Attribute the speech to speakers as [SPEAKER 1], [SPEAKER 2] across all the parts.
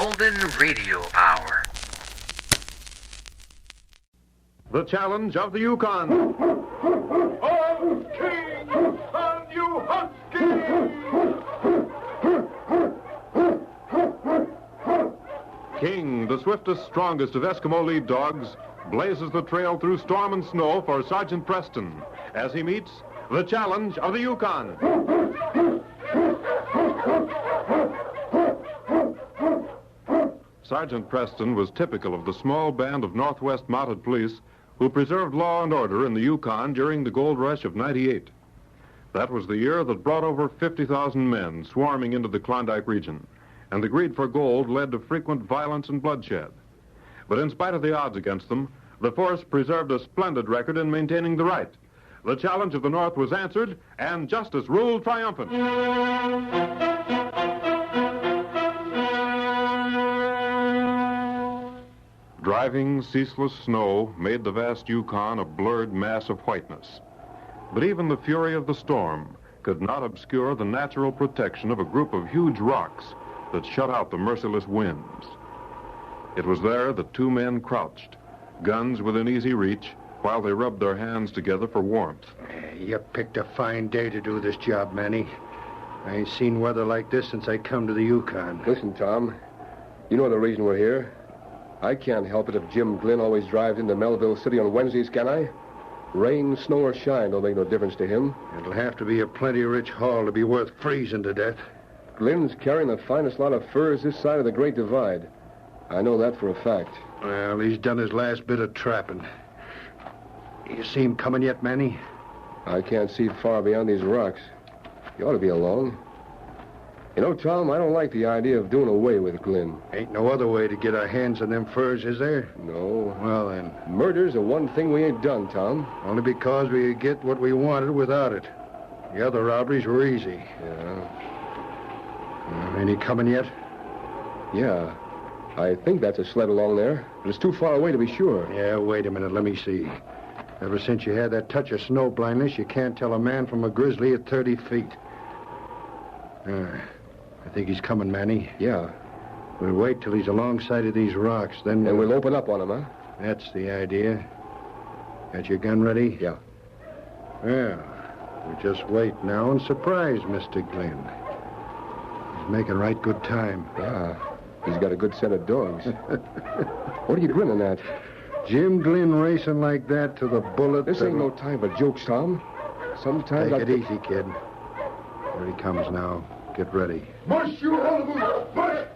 [SPEAKER 1] Golden Radio Hour.
[SPEAKER 2] The challenge of the Yukon.
[SPEAKER 3] Oh, King, on you husky!
[SPEAKER 2] King, the swiftest, strongest of Eskimo lead dogs, blazes the trail through storm and snow for Sergeant Preston as he meets the challenge of the Yukon. Sergeant Preston was typical of the small band of Northwest Mounted Police who preserved law and order in the Yukon during the gold rush of '98. That was the year that brought over 50,000 men swarming into the Klondike region, and the greed for gold led to frequent violence and bloodshed. But in spite of the odds against them, the force preserved a splendid record in maintaining the right. The challenge of the North was answered, and justice ruled triumphant. Driving, ceaseless snow made the vast Yukon a blurred mass of whiteness. But even the fury of the storm could not obscure the natural protection of a group of huge rocks that shut out the merciless winds. It was there that two men crouched, guns within easy reach, while they rubbed their hands together for warmth.
[SPEAKER 4] You picked a fine day to do this job, Manny. I ain't seen weather like this since I come to the Yukon.
[SPEAKER 5] Listen, Tom, you know the reason we're here. I can't help it if Jim Glynn always drives into Melville City on Wednesdays, can I? Rain, snow, or shine don't make no difference to him.
[SPEAKER 4] It'll have to be a plenty rich haul to be worth freezing to death.
[SPEAKER 5] Glynn's carrying the finest lot of furs this side of the Great Divide. I know that for a fact.
[SPEAKER 4] Well, he's done his last bit of trapping. You see him coming yet, Manny?
[SPEAKER 5] I can't see far beyond these rocks. You ought to be along. You know, Tom, I don't like the idea of doing away with Glynn.
[SPEAKER 4] Ain't no other way to get our hands on them furs, is there?
[SPEAKER 5] No.
[SPEAKER 4] Well, then.
[SPEAKER 5] Murder's the one thing we ain't done, Tom.
[SPEAKER 4] Only because we could get what we wanted without it. The other robberies were easy.
[SPEAKER 5] Yeah.
[SPEAKER 4] Ain't he coming yet?
[SPEAKER 5] Yeah. I think that's a sled along there, but it's too far away to be sure.
[SPEAKER 4] Yeah, wait a minute. Let me see. Ever since you had that touch of snow blindness, you can't tell a man from a grizzly at 30 feet. I think he's coming, Manny.
[SPEAKER 5] Yeah.
[SPEAKER 4] We'll wait till he's alongside of these rocks, then...
[SPEAKER 5] And we'll open up on him, huh?
[SPEAKER 4] That's the idea. Got your gun ready?
[SPEAKER 5] Yeah.
[SPEAKER 4] Well, we just wait now and surprise Mr. Glynn. He's making right good time.
[SPEAKER 5] Yeah. He's got a good set of dogs. What are you grinning at?
[SPEAKER 4] Jim Glynn racing like that to the bullet...
[SPEAKER 5] This ain't no time for jokes, Tom. Sometimes
[SPEAKER 4] Take it easy, kid. Here he comes now. Get ready.
[SPEAKER 3] Mush, you hullabaloo! Mush!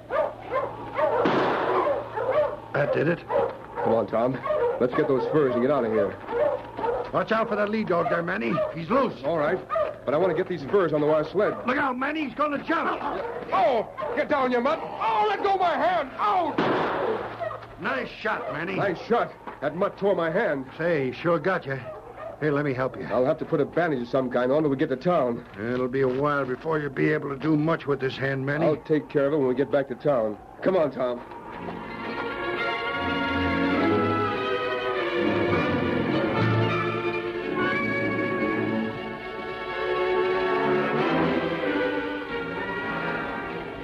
[SPEAKER 4] That did it.
[SPEAKER 5] Come on, Tom. Let's get those furs and get out of here.
[SPEAKER 4] Watch out for that lead dog there, Manny. He's loose.
[SPEAKER 5] All right. But I want to get these furs onto our sled.
[SPEAKER 4] Look out, Manny. He's going to jump.
[SPEAKER 5] Oh! Get down, you mutt! Oh, let go of my hand! Oh!
[SPEAKER 4] Nice shot, Manny.
[SPEAKER 5] Nice shot. That mutt tore my hand.
[SPEAKER 4] Say, he sure got you. Here, let me help you.
[SPEAKER 5] I'll have to put a bandage of some kind on till we get to town.
[SPEAKER 4] It'll be a while before you'll be able to do much with this hand, Manny.
[SPEAKER 5] I'll take care of it when we get back to town. Come on, Tom.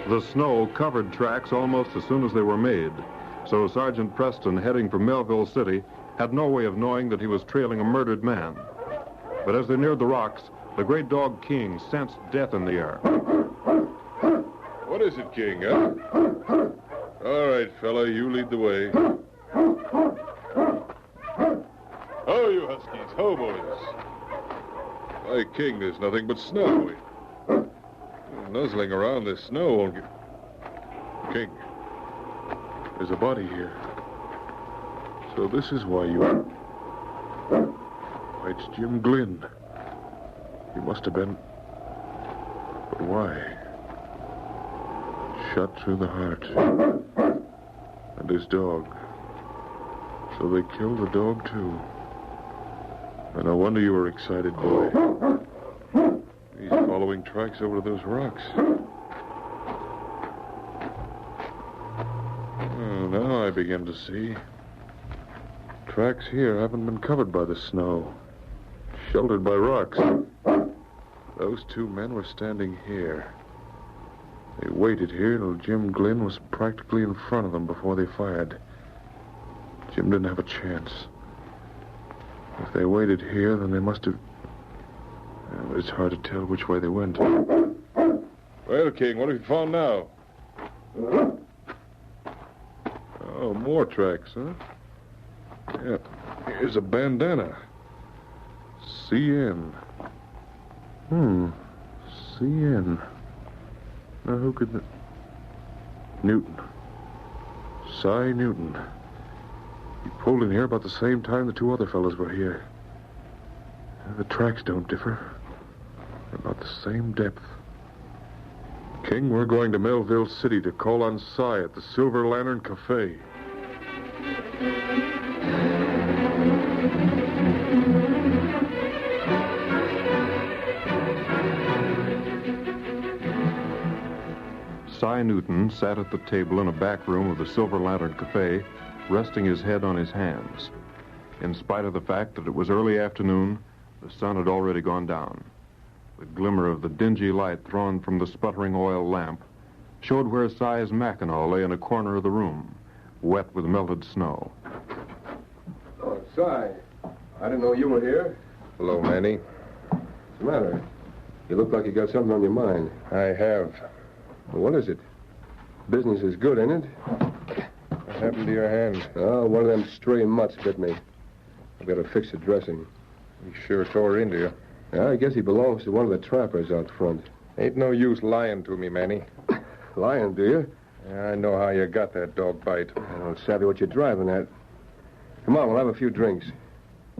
[SPEAKER 2] The snow covered tracks almost as soon as they were made, so Sergeant Preston, heading for Melville City, had no way of knowing that he was trailing a murdered man. But as they neared the rocks, the great dog King sensed death in the air.
[SPEAKER 6] What is it, King, huh? All right, fella, you lead the way. Oh, you huskies. Ho, boys. Why, King, there's nothing but snow. Nuzzling around this snow won't get... King, there's a body here. So this is why you... Why, it's Jim Glynn. He must have been... But why? Shot through the heart. And his dog. So they killed the dog, too. And no wonder you were excited, boy. He's following tracks over to those rocks. Oh, now I begin to see. Tracks here haven't been covered by the snow. Sheltered by rocks. Those two men were standing here. They waited here till Jim Glynn was practically in front of them before they fired. Jim didn't have a chance. If they waited here, then they must have... Well, it's hard to tell which way they went. Well, King, what have you found now? Oh, more tracks, huh? Yeah, here's a bandana. CN. CN. Now, who could... Newton. Cy Newton. He pulled in here about the same time the two other fellows were here. The tracks don't differ. They're about the same depth. King, we're going to Melville City to call on Cy at the Silver Lantern Cafe.
[SPEAKER 2] Cy Newton sat at the table in a back room of the Silver Lantern Cafe, resting his head on his hands. In spite of the fact that it was early afternoon, the sun had already gone down. The glimmer of the dingy light thrown from the sputtering oil lamp showed where Cy's Mackinaw lay in a corner of the room, wet with melted snow.
[SPEAKER 5] Oh, Cy. I didn't know you were here.
[SPEAKER 6] Hello, Manny.
[SPEAKER 5] What's the matter? You look like you got something on your mind.
[SPEAKER 6] I have.
[SPEAKER 5] Well, what is it? Business is good, ain't it?
[SPEAKER 6] What happened to your hand?
[SPEAKER 5] Oh, one of them stray mutts bit me. I've got to fix the dressing.
[SPEAKER 6] He sure tore into you.
[SPEAKER 5] Yeah, I guess he belongs to one of the trappers out front.
[SPEAKER 6] Ain't no use lying to me, Manny.
[SPEAKER 5] Lying, do you?
[SPEAKER 6] Yeah, I know how you got that dog bite.
[SPEAKER 5] I don't savvy what you're driving at. Come on, we'll have a few drinks.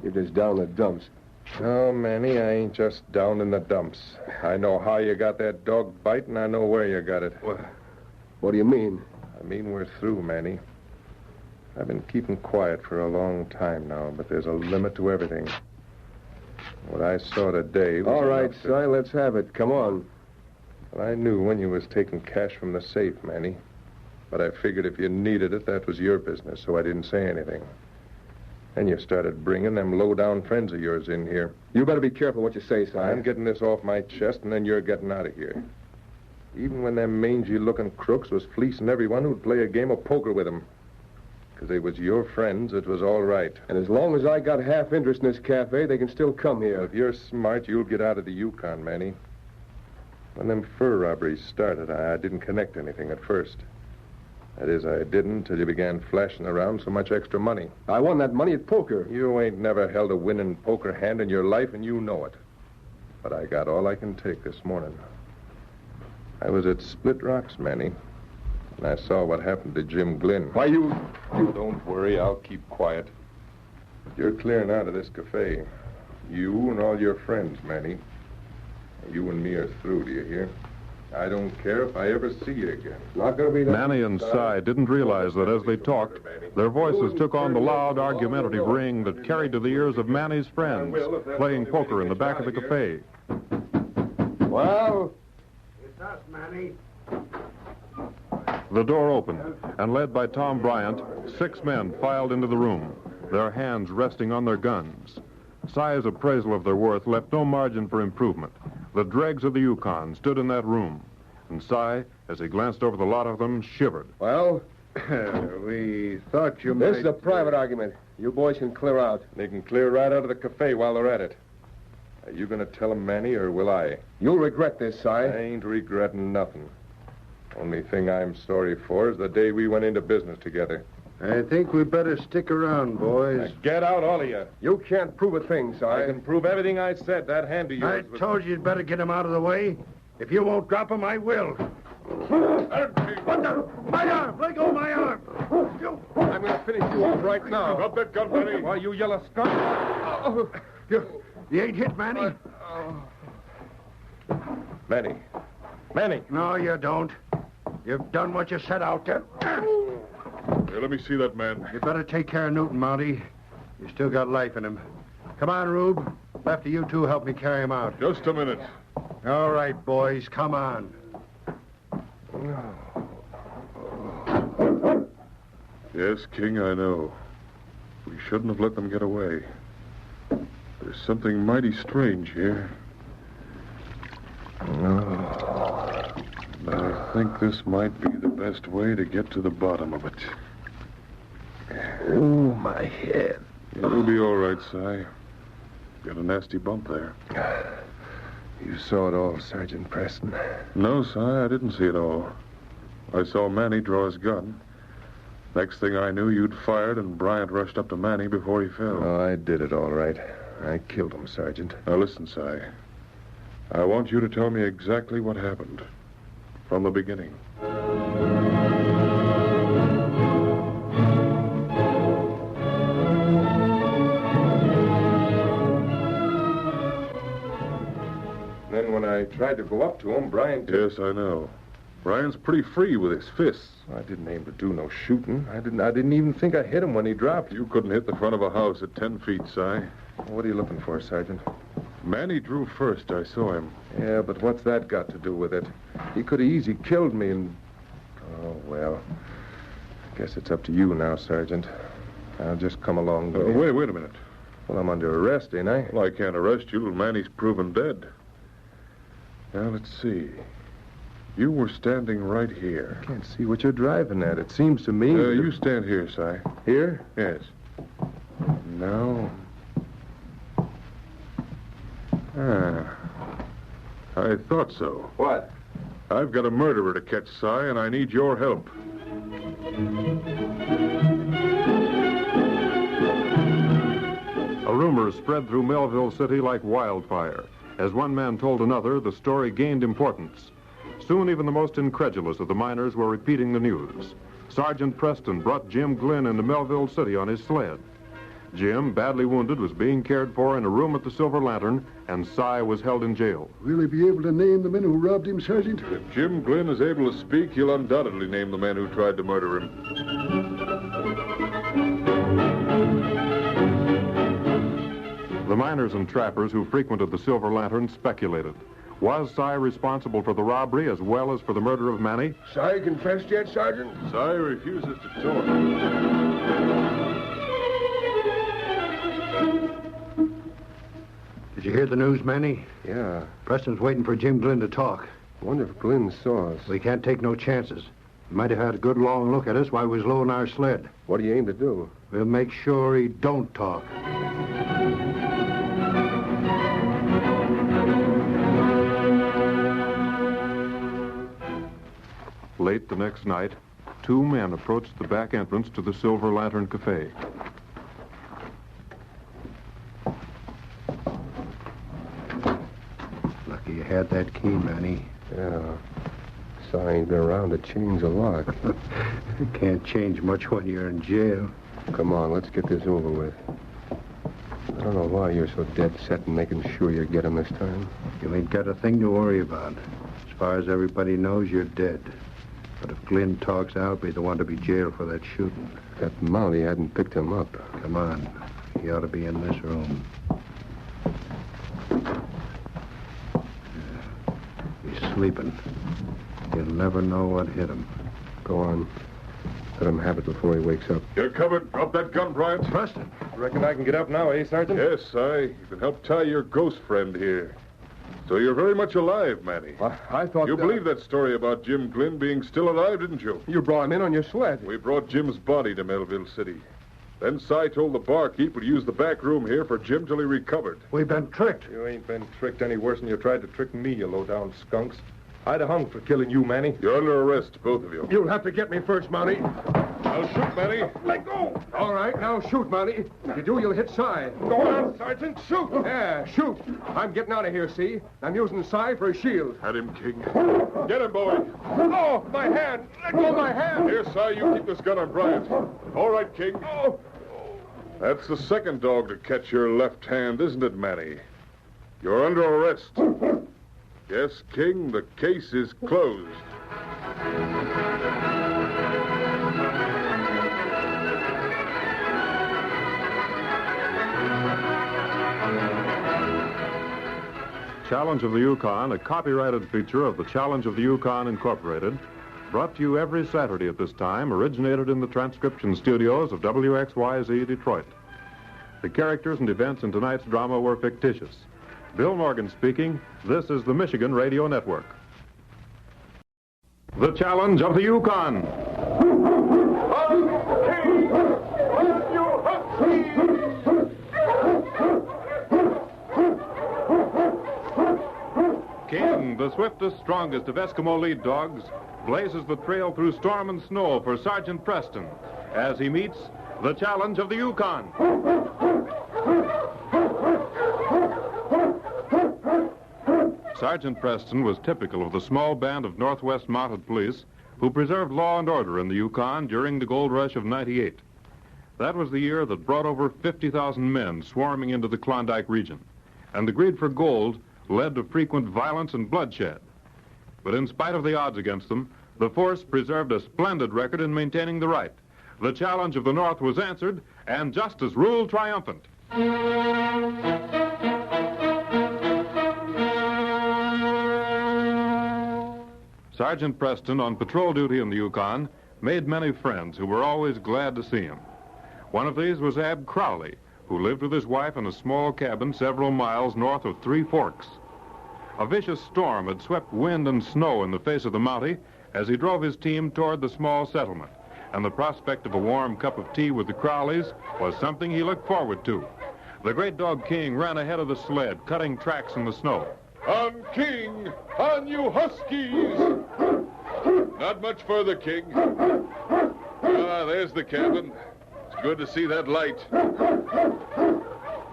[SPEAKER 5] You're just down in the dumps.
[SPEAKER 6] No, Manny, I ain't just down in the dumps. I know how you got that dog bite, and I know where you got it.
[SPEAKER 5] What do you mean?
[SPEAKER 6] I mean we're through, Manny. I've been keeping quiet for a long time now, but there's a limit to everything. What I saw today was...
[SPEAKER 5] All right,
[SPEAKER 6] enough to-
[SPEAKER 5] Cy, let's have it. Come on.
[SPEAKER 6] Well, I knew when you was taking cash from the safe, Manny. But I figured if you needed it, that was your business, so I didn't say anything. Then you started bringing them low-down friends of yours in here.
[SPEAKER 5] You better be careful what you say, Cy.
[SPEAKER 6] I'm getting this off my chest, and then you're getting out of here. Even when them mangy-looking crooks was fleecing everyone who'd play a game of poker with them. Because they was your friends, it was all right.
[SPEAKER 5] And as long as I got half interest in this cafe, they can still come here.
[SPEAKER 6] If you're smart, you'll get out of the Yukon, Manny. When them fur robberies started, I didn't connect anything at first. That is, I didn't till you began flashing around so much extra money.
[SPEAKER 5] I won that money at poker.
[SPEAKER 6] You ain't never held a winning poker hand in your life, and you know it. But I got all I can take this morning. I was at Split Rocks, Manny, and I saw what happened to Jim Glynn.
[SPEAKER 5] Why, you...
[SPEAKER 6] Oh, don't worry, I'll keep quiet. But you're clearing out of this cafe. You and all your friends, Manny. You and me are through, do you hear? I don't care if I ever see you again.
[SPEAKER 5] Not gonna be that...
[SPEAKER 2] Manny and Cy didn't realize that as they talked, their voices took on the loud, argumentative ring that carried to the ears of Manny's friends, playing poker in the back of the cafe.
[SPEAKER 5] Well...
[SPEAKER 4] It's us, Manny.
[SPEAKER 2] The door opened, and led by Tom Bryant, 6 men filed into the room, their hands resting on their guns. Cy's appraisal of their worth left no margin for improvement. The dregs of the Yukon stood in that room, and Cy, as he glanced over the lot of them, shivered.
[SPEAKER 5] Well,
[SPEAKER 4] We thought you might...
[SPEAKER 5] this is a private argument. You boys can clear out.
[SPEAKER 6] They can clear right out of the cafe while they're at it. Are you going to tell them, Manny, or will I?
[SPEAKER 5] You'll regret this, Cy.
[SPEAKER 6] I ain't regretting nothing. Only thing I'm sorry for is the day we went into business together.
[SPEAKER 4] I think we better stick around, boys.
[SPEAKER 6] Now get out, all of you.
[SPEAKER 5] You can't prove a thing, Cy.
[SPEAKER 6] I can prove everything I said. That hand of
[SPEAKER 4] I
[SPEAKER 6] yours was...
[SPEAKER 4] told you you'd better get him out of the way. If you won't drop him, I will. What the? My arm! Let go of my arm!
[SPEAKER 5] I'm going to finish you off right now.
[SPEAKER 6] Drop that gun, Manny.
[SPEAKER 5] Why, you yellow skunk.
[SPEAKER 4] You ain't hit, Manny?
[SPEAKER 6] Manny. Manny.
[SPEAKER 4] No, you don't. You've done what you set out to.
[SPEAKER 6] Here, let me see that man.
[SPEAKER 4] You better take care of Newton, Mounty. You still got life in him. Come on, Rube. After you two help me carry him out.
[SPEAKER 6] Just a minute.
[SPEAKER 4] All right, boys, come on.
[SPEAKER 6] Yes, King, I know. We shouldn't have let them get away. There's something mighty strange here. I think this might be the best way to get to the bottom of it.
[SPEAKER 5] Oh, my head.
[SPEAKER 6] You'll be all right, Si. Got a nasty bump there.
[SPEAKER 5] You saw it all, Sergeant Preston.
[SPEAKER 6] No, Si, I didn't see it all. I saw Manny draw his gun. Next thing I knew, you'd fired, and Bryant rushed up to Manny before he fell.
[SPEAKER 5] Oh, I did it all right. I killed him, Sergeant.
[SPEAKER 6] Now, listen, Si. I want you to tell me exactly what happened. From the beginning.
[SPEAKER 5] Then when I tried to go up to him, Bryant...
[SPEAKER 6] Yes, I know. Bryant's pretty free with his fists.
[SPEAKER 5] I didn't aim to do no shooting. I didn't even think I hit him when he dropped.
[SPEAKER 6] You couldn't hit the front of a house at 10 feet, Si.
[SPEAKER 5] What are you looking for, Sergeant?
[SPEAKER 6] Manny drew first. I saw him.
[SPEAKER 5] Yeah, but what's that got to do with it? He could have easy killed me and... Oh, well. I guess it's up to you now, Sergeant. I'll just come along with you.
[SPEAKER 6] Wait a minute.
[SPEAKER 5] Well, I'm under arrest, ain't I?
[SPEAKER 6] Well, I can't arrest you till Manny's proven dead. Now, let's see. You were standing right here.
[SPEAKER 5] I can't see what you're driving at. It seems to me...
[SPEAKER 6] You stand here, Si.
[SPEAKER 5] Here?
[SPEAKER 6] Yes. Now... I thought so.
[SPEAKER 5] What?
[SPEAKER 6] I've got a murderer to catch, Si, and I need your help.
[SPEAKER 2] A rumor spread through Melville City like wildfire. As one man told another, the story gained importance. Soon, even the most incredulous of the miners were repeating the news. Sergeant Preston brought Jim Glynn into Melville City on his sled. Jim, badly wounded, was being cared for in a room at the Silver Lantern, and Si was held in jail.
[SPEAKER 3] Will he be able to name the men who robbed him, Sergeant?
[SPEAKER 6] If Jim Glynn is able to speak, he'll undoubtedly name the men who tried to murder him.
[SPEAKER 2] The miners and trappers who frequented the Silver Lantern speculated. Was Si responsible for the robbery as well as for the murder of Manny?
[SPEAKER 5] Si confessed yet, Sergeant?
[SPEAKER 6] Si refuses to talk.
[SPEAKER 4] Did you hear the news, Manny?
[SPEAKER 5] Yeah.
[SPEAKER 4] Preston's waiting for Jim Glynn to talk.
[SPEAKER 5] Wonder if Glynn saw us.
[SPEAKER 4] We can't take no chances. He might have had a good long look at us while we was low in our sled.
[SPEAKER 5] What do you aim to do?
[SPEAKER 4] We'll make sure he don't talk.
[SPEAKER 2] Late the next night, two men approached the back entrance to the Silver Lantern Cafe.
[SPEAKER 4] Lucky you had that key, Manny.
[SPEAKER 5] Yeah. Si ain't been around to change a lock.
[SPEAKER 4] You can't change much when you're in jail.
[SPEAKER 5] Come on, let's get this over with. I don't know why you're so dead set in making sure you get him this time.
[SPEAKER 4] You ain't got a thing to worry about. As far as everybody knows, you're dead. But if Glynn talks, I'll be the one to be jailed for that shooting.
[SPEAKER 5] That Mountie hadn't picked him up.
[SPEAKER 4] Come on. He ought to be in this room. He's sleeping. He'll never know what hit him.
[SPEAKER 5] Go on. Let him have it before he wakes up.
[SPEAKER 6] You're covered. Drop that gun, Bryant.
[SPEAKER 4] Preston!
[SPEAKER 5] Reckon I can get up now, eh, Sergeant?
[SPEAKER 6] Yes, Si. You can help tie your ghost friend here. So you're very much alive, Manny.
[SPEAKER 5] I thought...
[SPEAKER 6] You believed that story about Jim Glynn being still alive, didn't you?
[SPEAKER 5] You brought him in on your sled.
[SPEAKER 6] We brought Jim's body to Melville City. Then Si told the barkeep to use the back room here for Jim till he recovered.
[SPEAKER 4] We've been tricked.
[SPEAKER 5] You ain't been tricked any worse than you tried to trick me, you low-down skunks. I'd have hung for killing you, Manny.
[SPEAKER 6] You're under arrest, both of you.
[SPEAKER 5] You'll have to get me first, Mountie.
[SPEAKER 6] I'll shoot, Manny.
[SPEAKER 5] Let go! All right, now shoot, Mountie. If you do, you'll hit Si. Go on, Sergeant. Shoot! Yeah, shoot. I'm getting out of here, see? I'm using Si for a shield.
[SPEAKER 6] At him, King. Get him, boy.
[SPEAKER 5] Oh, my hand! Let go of my hand!
[SPEAKER 6] Here, Si, you keep this gun on Bryant. All right, King.
[SPEAKER 5] Oh.
[SPEAKER 6] That's the second dog to catch your left hand, isn't it, Manny? You're under arrest. Yes, King, the case is closed.
[SPEAKER 2] Challenge of the Yukon, a copyrighted feature of the Challenge of the Yukon Incorporated, brought to you every Saturday at this time, originated in the transcription studios of WXYZ Detroit. The characters and events in tonight's drama were fictitious. Bill Morgan speaking. This is the Michigan Radio Network. The challenge of the Yukon. King, the swiftest, strongest of Eskimo lead dogs, blazes the trail through storm and snow for Sergeant Preston as he meets the challenge of the Yukon. Sergeant Preston was typical of the small band of Northwest Mounted Police who preserved law and order in the Yukon during the gold rush of '98. That was the year that brought over 50,000 men swarming into the Klondike region, and the greed for gold led to frequent violence and bloodshed. But in spite of the odds against them, the force preserved a splendid record in maintaining the right. The challenge of the North was answered, and justice ruled triumphant. Sergeant Preston, on patrol duty in the Yukon, made many friends who were always glad to see him. One of these was Ab Crowley, who lived with his wife in a small cabin several miles north of Three Forks. A vicious storm had swept wind and snow in the face of the Mountie as he drove his team toward the small settlement, and the prospect of a warm cup of tea with the Crowleys was something he looked forward to. The great dog King ran ahead of the sled, cutting tracks in the snow.
[SPEAKER 6] On King! On you Huskies! Not much further, King. Ah, there's the cabin. It's good to see that light.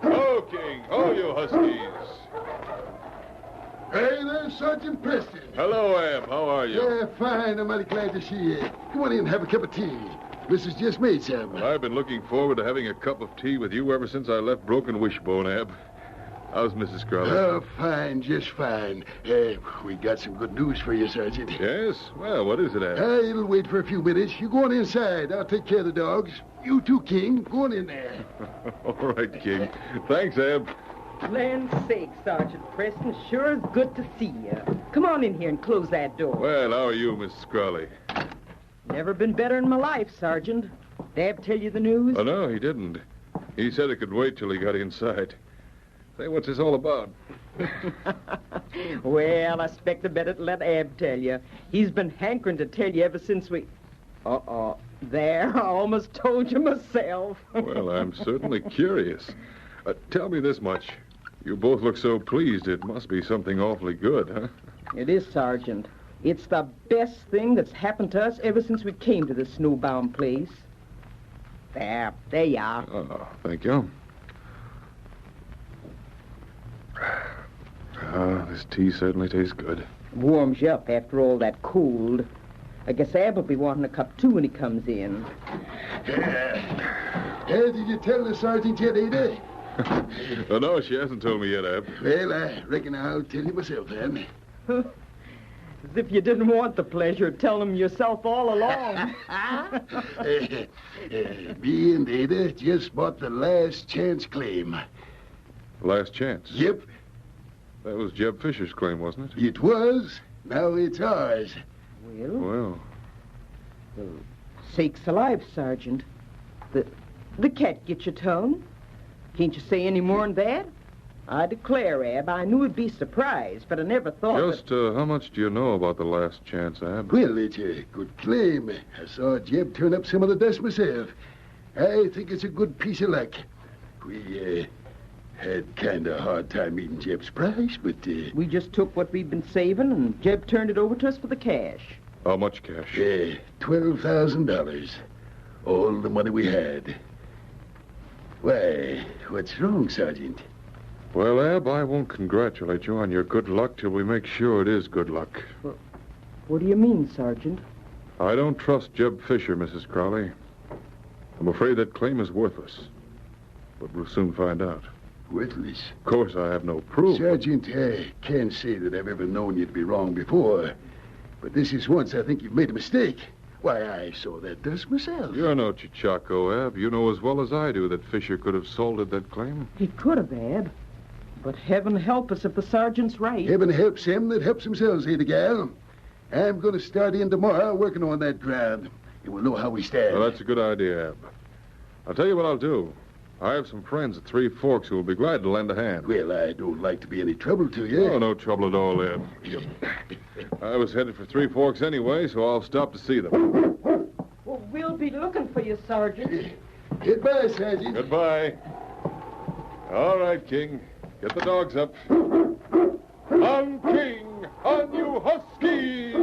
[SPEAKER 6] Oh, King! Oh, you Huskies!
[SPEAKER 3] Hey, there's Sergeant Preston.
[SPEAKER 6] Hello, Ab. How are you?
[SPEAKER 3] Yeah, fine. I'm mighty glad to see you. Come on in and have a cup of tea. This is just made some.
[SPEAKER 6] I've been looking forward to having a cup of tea with you ever since I left Broken Wishbone, Ab. How's Mrs. Crowley?
[SPEAKER 3] Oh, fine, just fine. We got some good news for you, Sergeant.
[SPEAKER 6] Yes? Well, what is it, Ab?
[SPEAKER 3] It'll wait for a few minutes. You go on inside. I'll take care of the dogs. You too, King. Go on in there.
[SPEAKER 6] All right, King. Thanks, Ab.
[SPEAKER 7] Land's sake, Sergeant Preston, sure is good to see you. Come on in here and close that door.
[SPEAKER 6] Well, how are you, Mrs. Crowley?
[SPEAKER 7] Never been better in my life, Sergeant. Dab tell you the news?
[SPEAKER 6] Oh, no, he didn't. He said it could wait till he got inside. Say, what's this all about?
[SPEAKER 7] Well, I expect I better let Ab tell you. He's been hankering to tell you ever since we... There, I almost told you myself.
[SPEAKER 6] Well, I'm certainly curious. Tell me this much. You both look so pleased. It must be something awfully good, huh?
[SPEAKER 7] It is, Sergeant. It's the best thing that's happened to us ever since we came to this snowbound place. There you are.
[SPEAKER 6] Oh, thank you. This tea certainly tastes good.
[SPEAKER 7] Warms you up after all that cold. I guess Ab will be wanting a cup, too, when he comes in.
[SPEAKER 3] Did you tell the sergeant yet, Ada?
[SPEAKER 6] Oh, no, she hasn't told me yet, Ab.
[SPEAKER 3] Well, I reckon I'll tell you myself, then.
[SPEAKER 7] As if you didn't want the pleasure of telling him yourself all along.
[SPEAKER 3] Me and Ada just bought the last chance claim.
[SPEAKER 6] Last chance?
[SPEAKER 3] Yep,
[SPEAKER 6] That was Jeb Fisher's claim, wasn't it?
[SPEAKER 3] it was. Now it's ours.
[SPEAKER 7] Well,
[SPEAKER 6] Well,
[SPEAKER 7] sakes alive, Sergeant. The cat get your tongue. Can't you say any more than that? I declare, Ab, I knew you'd be surprised, but I never thought
[SPEAKER 6] just how much do you know about the last chance, Ab?
[SPEAKER 3] Well, it's a good claim. I saw Jeb turn up some of the dust myself. I think it's a good piece of luck. We, had kind of a hard time meeting Jeb's price, but,
[SPEAKER 7] we just took what we'd been saving, and Jeb turned it over to us for the cash.
[SPEAKER 6] How much cash?
[SPEAKER 3] $12,000. All the money we had. Why, what's wrong, Sergeant?
[SPEAKER 6] Well, Ab, I won't congratulate you on your good luck till we make sure it is good luck.
[SPEAKER 7] What do you mean, Sergeant?
[SPEAKER 6] I don't trust Jeb Fisher, Mrs. Crowley. I'm afraid that claim is worthless. But we'll soon find out.
[SPEAKER 3] Worthless.
[SPEAKER 6] Of course, I have no proof.
[SPEAKER 3] Sergeant, I can't say that I've ever known you to be wrong before. But this is once I think you've made a mistake. Why, I saw that dust myself.
[SPEAKER 6] You're no Chichaco, Ab. You know as well as I do that Fisher could have salted that claim.
[SPEAKER 7] He could have, Ab. But heaven help us if the sergeant's right.
[SPEAKER 3] Heaven helps him that helps himself, Ada gal. I'm going to start in tomorrow working on that ground. And we'll know how we stand.
[SPEAKER 6] Well, that's a good idea, Ab. I'll tell you what I'll do. I have some friends at Three Forks who will be glad to lend a hand.
[SPEAKER 3] Well, I don't like to be any trouble to you.
[SPEAKER 6] Oh, no trouble at all, Ed. I was headed for Three Forks anyway, so I'll stop to see them.
[SPEAKER 7] Well, we'll be looking for you, Sergeant.
[SPEAKER 3] Goodbye, Sergeant.
[SPEAKER 6] Goodbye. All right, King. Get the dogs up. On King! On you Huskies!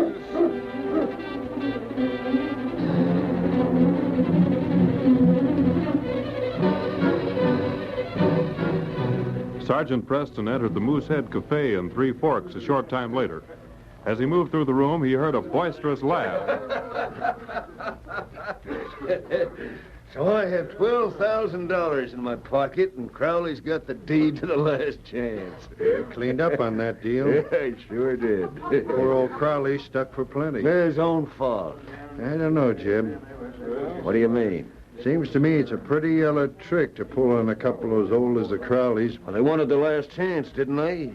[SPEAKER 2] Sergeant Preston entered the Moosehead Cafe in Three Forks a short time later. As he moved through the room, he heard a boisterous laugh.
[SPEAKER 8] So I have $12,000 in my pocket, and Crowley's got the deed to the last chance.
[SPEAKER 4] You cleaned up on that deal.
[SPEAKER 8] Yeah, I sure did.
[SPEAKER 4] Poor old Crowley stuck for plenty.
[SPEAKER 8] His own fault.
[SPEAKER 4] I don't know, Jim.
[SPEAKER 8] What do you mean?
[SPEAKER 4] Seems to me it's a pretty yellow trick to pull on a couple as old as the Crowleys.
[SPEAKER 8] Well, they wanted the last chance, didn't they?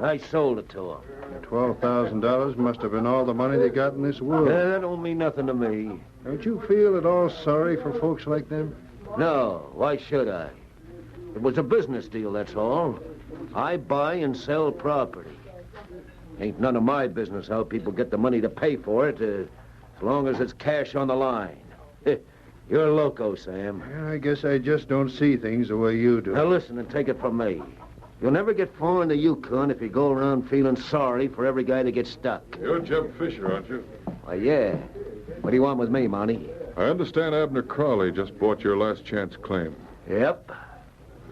[SPEAKER 8] I sold it to them.
[SPEAKER 4] $12,000 must have been all the money they got in this world.
[SPEAKER 8] That don't mean nothing to me.
[SPEAKER 4] Don't you feel at all sorry for folks like them?
[SPEAKER 8] No, why should I? It was a business deal, that's all. I buy and sell property. Ain't none of my business how people get the money to pay for it, as long as it's cash on the line. You're loco, Sam.
[SPEAKER 4] Yeah, I guess I just don't see things the way you do.
[SPEAKER 8] Now listen and take it from me. You'll never get far in the Yukon if you go around feeling sorry for every guy that gets stuck.
[SPEAKER 6] You're Jeb Fisher, aren't you?
[SPEAKER 8] Why, yeah. What do you want with me, Monty?
[SPEAKER 6] I understand Abner Crowley just bought your last chance claim.
[SPEAKER 8] Yep.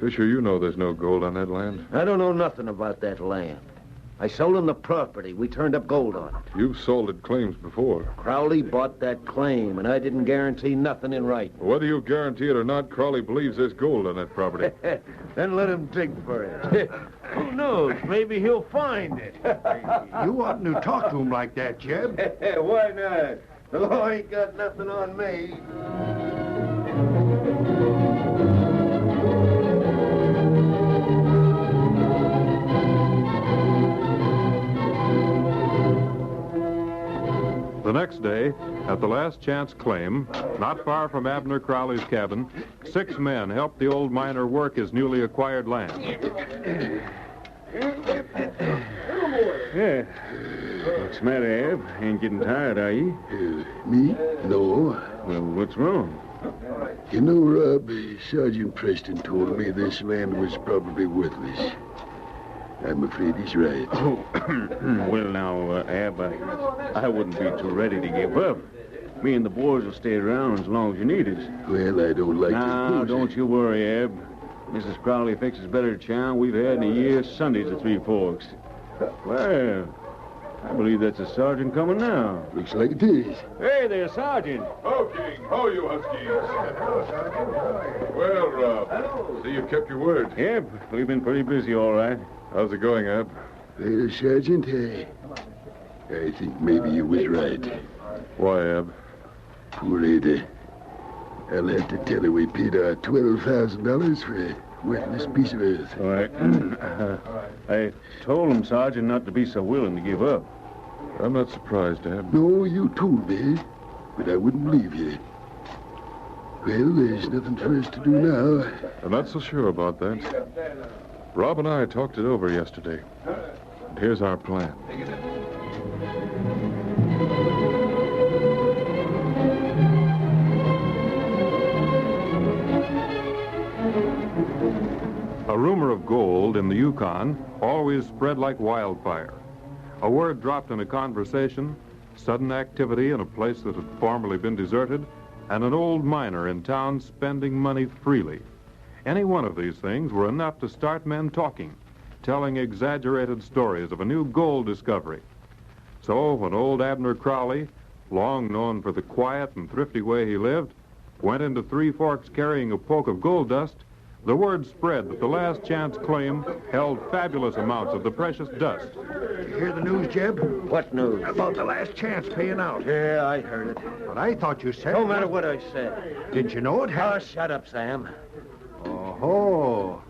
[SPEAKER 6] Fisher, you know there's no gold on that land.
[SPEAKER 8] I don't know nothing about that land. I sold him the property. We turned up gold on it.
[SPEAKER 6] You've sold it claims before.
[SPEAKER 8] Crowley bought that claim, and I didn't guarantee nothing in writing.
[SPEAKER 6] Whether you guarantee it or not, Crowley believes there's gold on that property.
[SPEAKER 8] Then let him dig for it. Who knows? Maybe he'll find it.
[SPEAKER 4] You oughtn't to talk to him like that, Jeb.
[SPEAKER 8] Why not? The law ain't got nothing on me.
[SPEAKER 2] The next day, at the last chance claim, not far from Abner Crowley's cabin, 6 men helped the old miner work his newly acquired land.
[SPEAKER 9] Yeah. What's the matter, Ab? Ain't getting tired, are you?
[SPEAKER 3] Me? No.
[SPEAKER 9] Well, what's wrong?
[SPEAKER 3] You know, Rob, Sergeant Preston told me this land was probably worthless. I'm afraid he's right.
[SPEAKER 9] Oh, well, now, Ab, I wouldn't be too ready to give up. Me and the boys will stay around as long as you need us.
[SPEAKER 3] Well, I don't like
[SPEAKER 9] Now,
[SPEAKER 3] to...
[SPEAKER 9] don't you worry, Ab. Mrs. Crowley fixes better chow we've had in a year Sundays at Three Forks. Well, I believe that's a sergeant coming now.
[SPEAKER 3] Looks like it is.
[SPEAKER 9] Hey there, Sergeant.
[SPEAKER 6] Ho, King. Ho, you Huskies. Well, Rob, see you kept your word.
[SPEAKER 9] Yep, we've been pretty busy, all right.
[SPEAKER 6] How's it going, Ab?
[SPEAKER 3] Well, Sergeant, I think maybe you was right.
[SPEAKER 6] Why, Ab?
[SPEAKER 3] Poor Ada. I'll have to tell her we paid our $12,000 for a worthless piece of earth.
[SPEAKER 9] All right. I told him, Sergeant, not to be so willing to give up.
[SPEAKER 6] I'm not surprised, Ab.
[SPEAKER 3] No, you told me, but I wouldn't believe you. Well, there's nothing for us to do now.
[SPEAKER 6] I'm not so sure about that. Rob and I talked it over yesterday. And here's our plan.
[SPEAKER 2] A rumor of gold in the Yukon always spread like wildfire. A word dropped in a conversation, sudden activity in a place that had formerly been deserted, and an old miner in town spending money freely. Any one of these things were enough to start men talking, telling exaggerated stories of a new gold discovery. So when old Abner Crowley, long known for the quiet and thrifty way he lived, went into Three Forks carrying a poke of gold dust, the word spread that the last chance claim held fabulous amounts of the precious dust.
[SPEAKER 4] You hear the news, Jeb?
[SPEAKER 8] What news?
[SPEAKER 4] About the last chance paying out.
[SPEAKER 8] Yeah, I heard it.
[SPEAKER 4] But I thought you said...
[SPEAKER 8] No matter what I said.
[SPEAKER 4] Didn't you know it?
[SPEAKER 8] Oh, shut up, Sam.
[SPEAKER 4] Oh,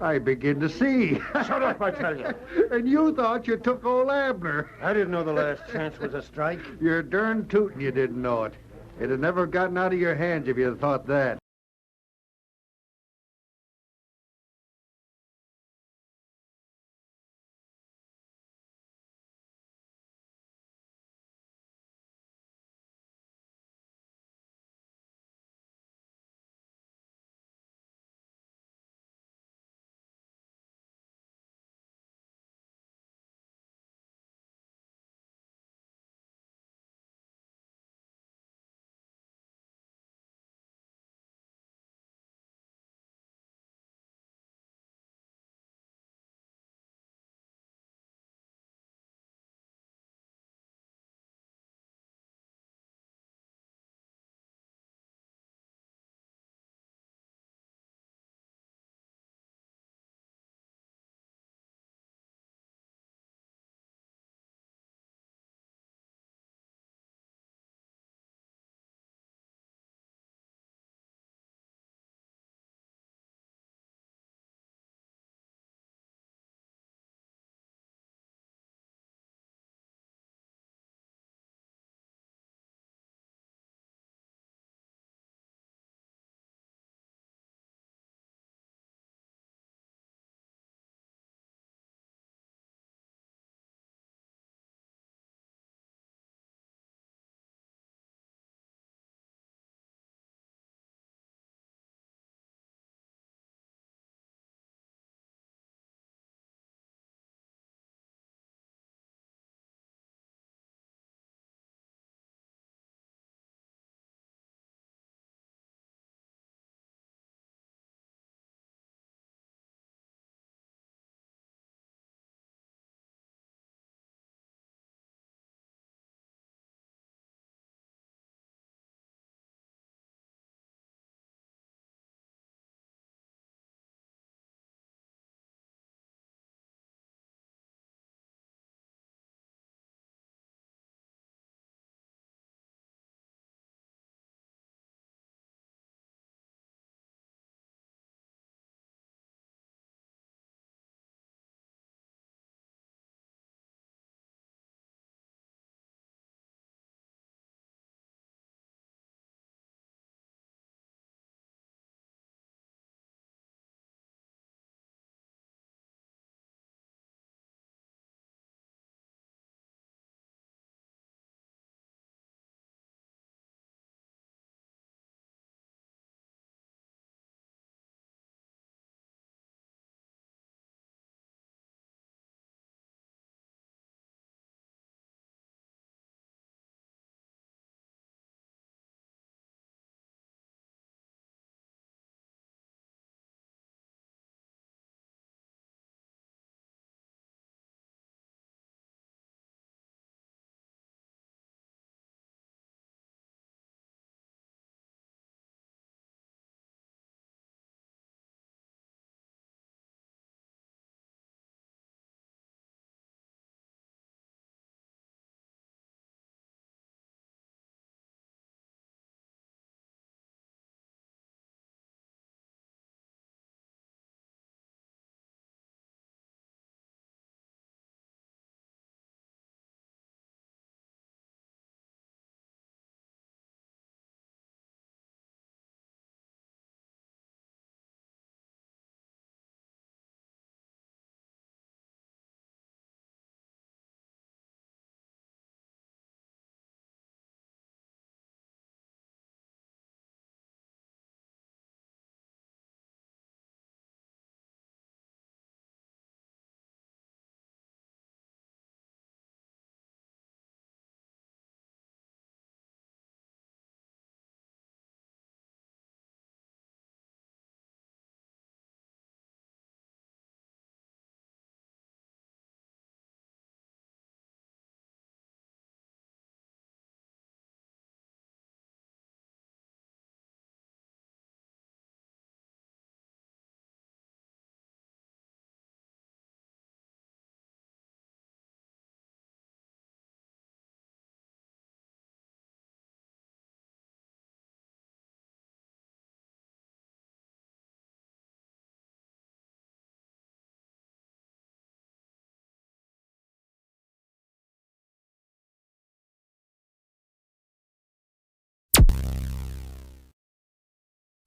[SPEAKER 4] I begin to see.
[SPEAKER 8] Shut up, I tell you.
[SPEAKER 4] And you thought you took old Abner.
[SPEAKER 8] I didn't know the last chance was a strike.
[SPEAKER 4] You're darn tootin' you didn't know it. It'd never gotten out of your hands if you'd thought that.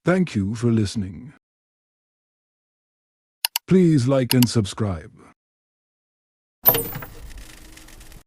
[SPEAKER 10] Thank you for listening. Please like and subscribe.